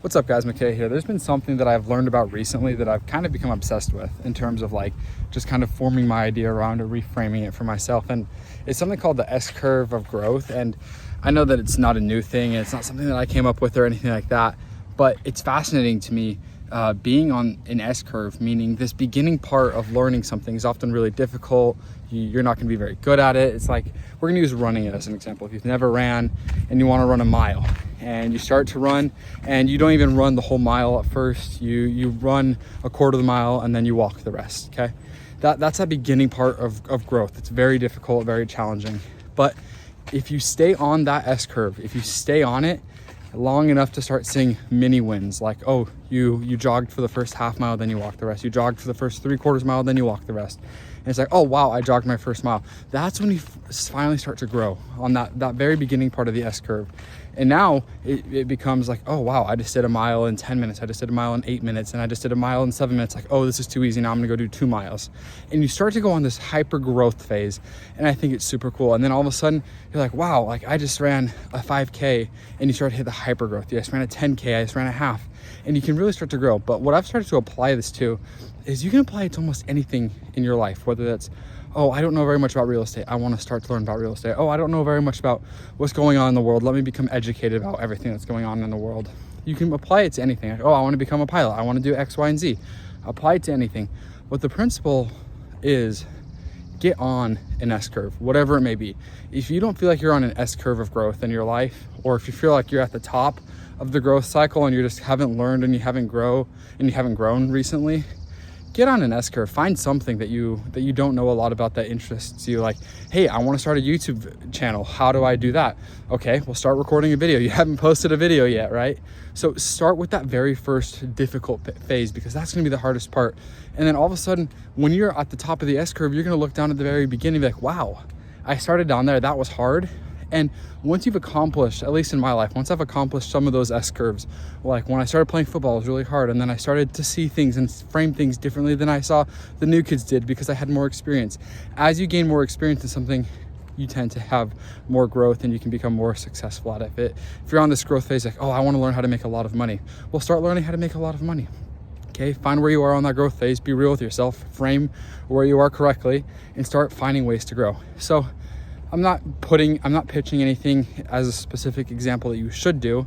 What's up guys, McKay here. There's been something that I've learned about recently that I've kind of become obsessed with in terms of like just kind of forming my idea around or reframing it for myself. And it's something called the S-curve of growth. And I know that it's not a new thing and it's not something that I came up with or anything like that, but it's fascinating to me being on an S-curve, meaning this beginning part of learning something is often really difficult. You're not gonna be very good at it. It's like, we're gonna use running as an example. If you've never ran and you wanna run a mile and you start to run and you don't even run the whole mile at first, you run a quarter of the mile and then you walk the rest, okay? That's that beginning part of growth. It's very difficult, very challenging. But if you stay on that S-curve, if you stay on it long enough to start seeing mini wins, like, oh, you jogged for the first half mile, then you walk the rest. You jogged for the first 3/4 mile, then you walk the rest. And it's like, oh, wow, I jogged my first mile. That's when you finally start to grow on that very beginning part of the S-curve. And now it becomes like, oh, wow, I just did a mile in 10 minutes. I just did a mile in 8 minutes. And I just did a mile in 7 minutes. Like, oh, this is too easy. Now I'm gonna go do 2 miles. And you start to go on this hyper growth phase. And I think it's super cool. And then all of a sudden you're like, wow, like I just ran a 5K and you start to hit the hyper growth. I just ran a 10K, I just ran a half. And you can really start to grow. But what I've started to apply this to is you can apply it to almost anything in your life, whether that's, oh, I don't know very much about real estate. I want to start to learn about real estate. Oh, I don't know very much about what's going on in the world. Let me become educated about everything that's going on in the world. You can apply it to anything. Like, oh, I want to become a pilot. I want to do X, Y, and Z. Apply it to anything. What the principle is, get on an S-curve, whatever it may be. If you don't feel like you're on an S-curve of growth in your life, or if you feel like you're at the top of the growth cycle and you just haven't learned and you haven't grown recently, get on an S-curve. Find something that you don't know a lot about that interests you. Like, hey, I want to start a YouTube channel. How do I do that? Okay, well, start recording a video. You haven't posted a video yet, right? So start with that very first difficult phase, because that's going to be the hardest part. And then all of a sudden, when you're at the top of the S-curve, you're going to look down at the very beginning and be like, wow, I started down there. That was hard. And once you've accomplished, at least in my life, once I've accomplished some of those S-curves, like when I started playing football, it was really hard. And then I started to see things and frame things differently than I saw the new kids did because I had more experience. As you gain more experience in something, you tend to have more growth and you can become more successful at it. If you're on this growth phase, like, oh, I want to learn how to make a lot of money. Well, start learning how to make a lot of money. Okay, find where you are on that growth phase, be real with yourself, frame where you are correctly, and start finding ways to grow. So I'm not pitching anything as a specific example that you should do.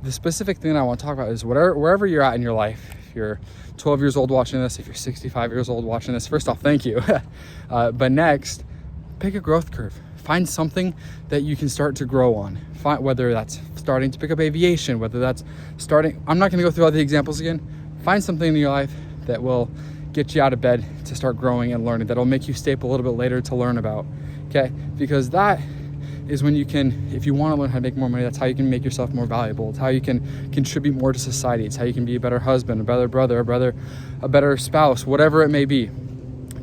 The specific thing that I want to talk about is wherever you're at in your life. If you're 12 years old watching this, if you're 65 years old watching this, first off, thank you. But next, pick a growth curve. Find something that you can start to grow on. Whether that's starting to pick up aviation, whether that's starting, I'm not going to go through all the examples again. Find something in your life that will get you out of bed to start growing and learning, that'll make you stay up a little bit later to learn about. Okay, because that is when you can, if you want to learn how to make more money, that's how you can make yourself more valuable. It's how you can contribute more to society. It's how you can be a better husband, a better brother, a better spouse, whatever it may be.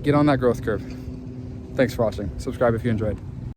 Get on that growth curve. Thanks for watching. Subscribe if you enjoyed.